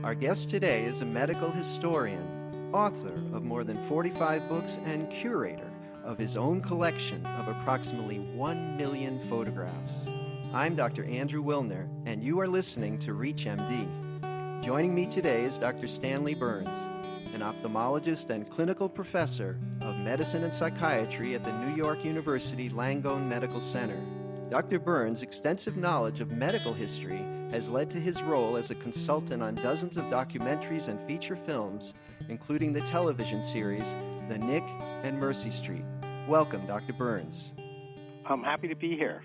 Our guest today is a medical historian, author of more than 45 books, and curator of his own collection of approximately 1 million photographs. I'm Dr. Andrew Wilner, and you are listening to ReachMD. Joining me today is Dr. Stanley Burns, an ophthalmologist and clinical professor of medicine and psychiatry at the New York University Langone Medical Center. Dr. Burns' extensive knowledge of medical history has led to his role as a consultant on dozens of documentaries and feature films, including the television series The Nick and Mercy Street. Welcome, Dr. Burns. I'm happy to be here.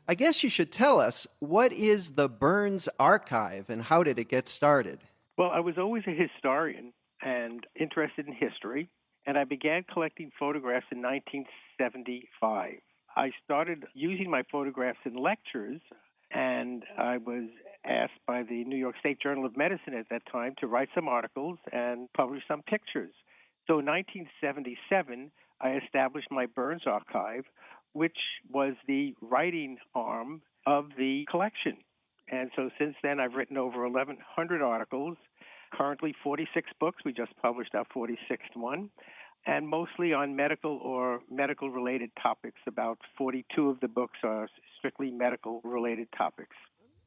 I guess you should tell us, what is the Burns Archive and how did it get started? Well, I was always a historian and interested in history, and I began collecting photographs in 1975. I started using my photographs in lectures, and I was asked by the New York State Journal of Medicine at that time to write some articles and publish some pictures. So in 1977, I established my Burns Archive, which was the writing arm of the collection. And so since then, I've written over 1,100 articles, currently 46 books. We just published our 46th one, and mostly on medical or medical-related topics. About 42 of the books are strictly medical-related topics.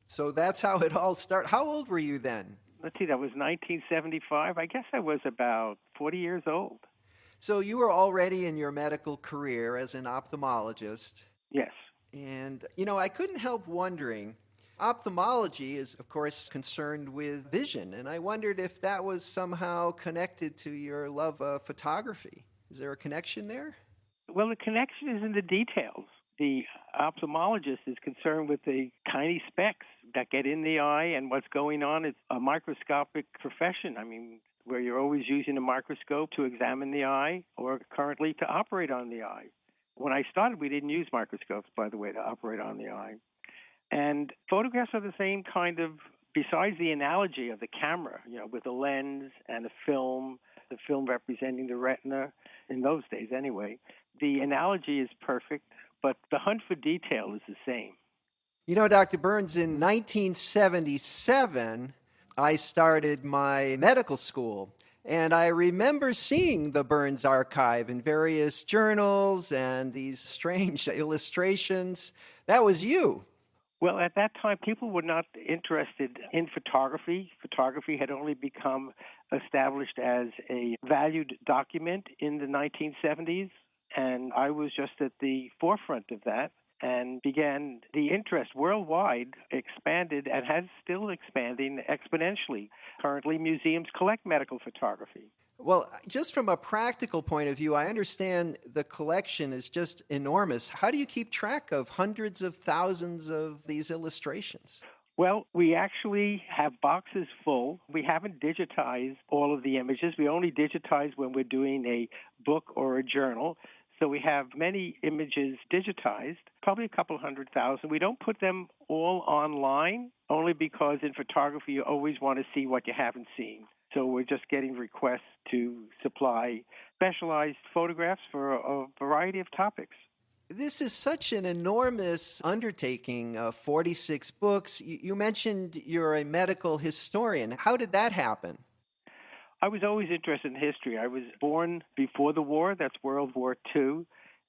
So that's how it all started. How old were you then? Let's see, that was 1975. I guess I was about 40 years old. So you were already in your medical career as an ophthalmologist. Yes. And, I couldn't help wondering, ophthalmology is, of course, concerned with vision, and I wondered if that was somehow connected to your love of photography. Is there a connection there? Well, the connection is in the details. The ophthalmologist is concerned with the tiny specks that get in the eye and what's going on. It's a microscopic profession. Where you're always using a microscope to examine the eye or currently to operate on the eye. When I started, we didn't use microscopes, by the way, to operate on the eye. And photographs are the same kind of, besides the analogy of the camera, with the lens and the film representing the retina, in those days anyway, the analogy is perfect, but the hunt for detail is the same. Dr. Burns, in 1977, I started my medical school, and I remember seeing the Burns Archive in various journals and these strange illustrations. That was you. Well, at that time, people were not interested in photography. Photography had only become established as a valued document in the 1970s, and I was just at the forefront of that and began the interest worldwide, expanded and has still expanding exponentially. Currently, museums collect medical photography. Well, just from a practical point of view, I understand the collection is just enormous. How do you keep track of hundreds of thousands of these illustrations? Well, we actually have boxes full. We haven't digitized all of the images. We only digitize when we're doing a book or a journal. So we have many images digitized, probably a couple 100,000. We don't put them all online, only because in photography you always want to see what you haven't seen. So we're just getting requests to supply specialized photographs for a variety of topics. This is such an enormous undertaking, 46 books. You mentioned you're a medical historian. How did that happen? I was always interested in history. I was born before the war, that's World War II,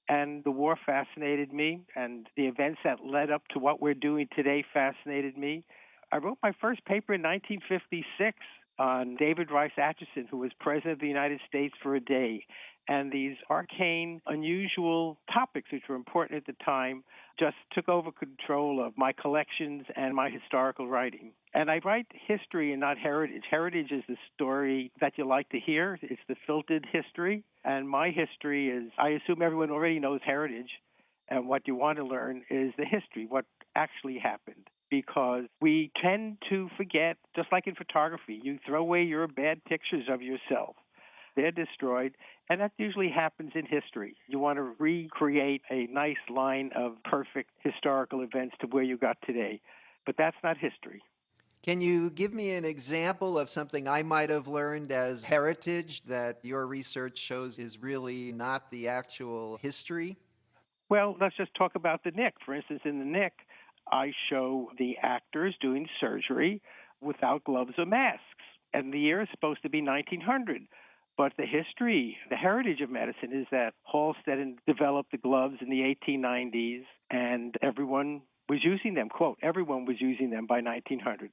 and the war fascinated me, and the events that led up to what we're doing today fascinated me. I wrote my first paper in 1956 on David Rice Atchison, who was President of the United States for a day. And these arcane, unusual topics, which were important at the time, just took over control of my collections and my historical writing. And I write history and not heritage. Heritage is the story that you like to hear. It's the filtered history. And my history is, I assume everyone already knows heritage. And what you want to learn is the history, what actually happened. Because we tend to forget, just like in photography, you throw away your bad pictures of yourself. They're destroyed, and that usually happens in history. You want to recreate a nice line of perfect historical events to where you got today. But that's not history. Can you give me an example of something I might have learned as heritage that your research shows is really not the actual history? Well, let's just talk about the Nick. For instance, in the Nick, I show the actors doing surgery without gloves or masks. and the year is supposed to be 1900. But the history, the heritage of medicine is that Halsted developed the gloves in the 1890s, and everyone was using them. Quote, everyone was using them by 1900.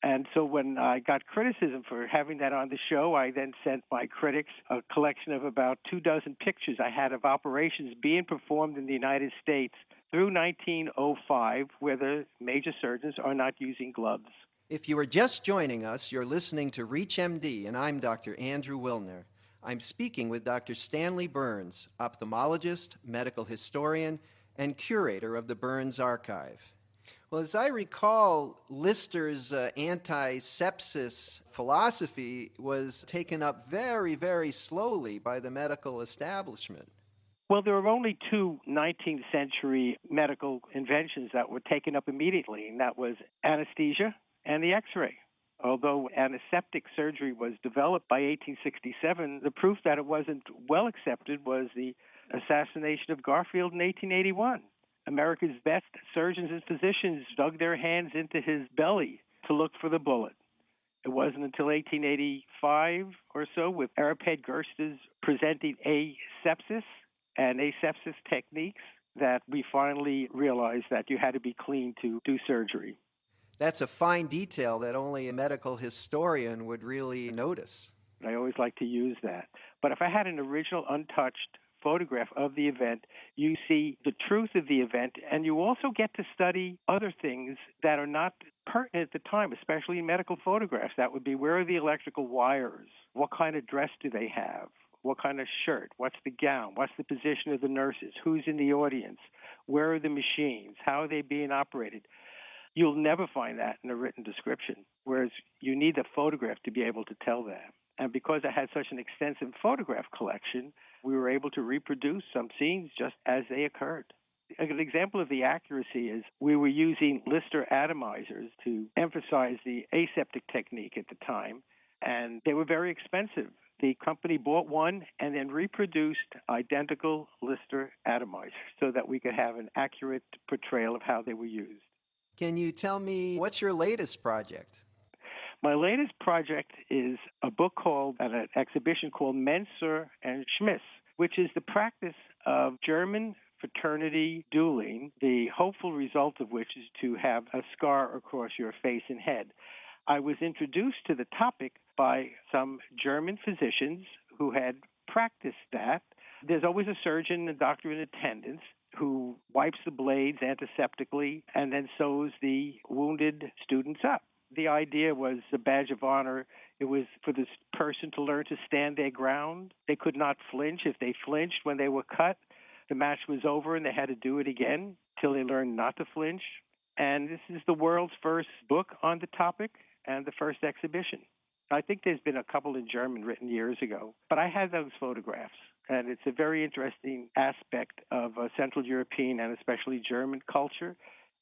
And so when I got criticism for having that on the show, I then sent my critics a collection of about 24 pictures I had of operations being performed in the United States through 1905, where the major surgeons are not using gloves. If you are just joining us, you're listening to ReachMD, and I'm Dr. Andrew Wilner. I'm speaking with Dr. Stanley Burns, ophthalmologist, medical historian, and curator of the Burns Archive. Well, as I recall, Lister's anti-sepsis philosophy was taken up very, very slowly by the medical establishment. Well, there were only two 19th century medical inventions that were taken up immediately, and that was anesthesia and the X-ray. Although antiseptic surgery was developed by 1867, the proof that it wasn't well accepted was the assassination of Garfield in 1881. America's best surgeons and physicians dug their hands into his belly to look for the bullet. It wasn't until 1885 or so, with Ariped Gerst's presenting asepsis and asepsis techniques, that we finally realized that you had to be clean to do surgery. That's a fine detail that only a medical historian would really notice. I always like to use that. But if I had an original, untouched photograph of the event, you see the truth of the event, and you also get to study other things that are not pertinent at the time, especially in medical photographs. That would be, where are the electrical wires? What kind of dress do they have? What kind of shirt? What's the gown? What's the position of the nurses? Who's in the audience? Where are the machines? How are they being operated? You'll never find that in a written description, whereas you need the photograph to be able to tell that. And because I had such an extensive photograph collection, we were able to reproduce some scenes just as they occurred. An example of the accuracy is we were using Lister atomizers to emphasize the aseptic technique at the time, and they were very expensive. The company bought one and then reproduced identical Lister atomizers so that we could have an accurate portrayal of how they were used. Can you tell me, what's your latest project? My latest project is a book called, an exhibition called Menser and Schmiss, which is the practice of German fraternity dueling, the hopeful result of which is to have a scar across your face and head. I was introduced to the topic by some German physicians who had practiced that. There's always a surgeon and doctor in attendance who wipes the blades antiseptically and then sews the wounded students up. The idea was a badge of honor. It was for this person to learn to stand their ground. They could not flinch. If they flinched when they were cut, the match was over and they had to do it again till they learned not to flinch. And this is the world's first book on the topic and the first exhibition. I think there's been a couple in German written years ago, but I had those photographs. And it's a very interesting aspect of Central European and especially German culture.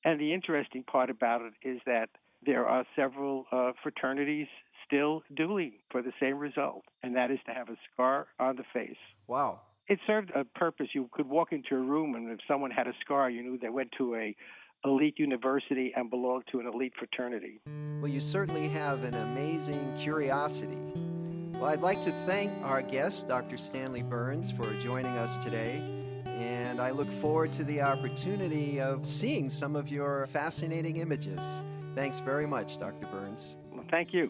And the interesting part about it is that there are several fraternities still dueling for the same result, and that is to have a scar on the face. Wow. It served a purpose. You could walk into a room, and if someone had a scar, you knew they went to a elite university and belonged to an elite fraternity. Well, you certainly have an amazing curiosity. Well, I'd like to thank our guest, Dr. Stanley Burns, for joining us today. And I look forward to the opportunity of seeing some of your fascinating images. Thanks very much, Dr. Burns. Well, thank you.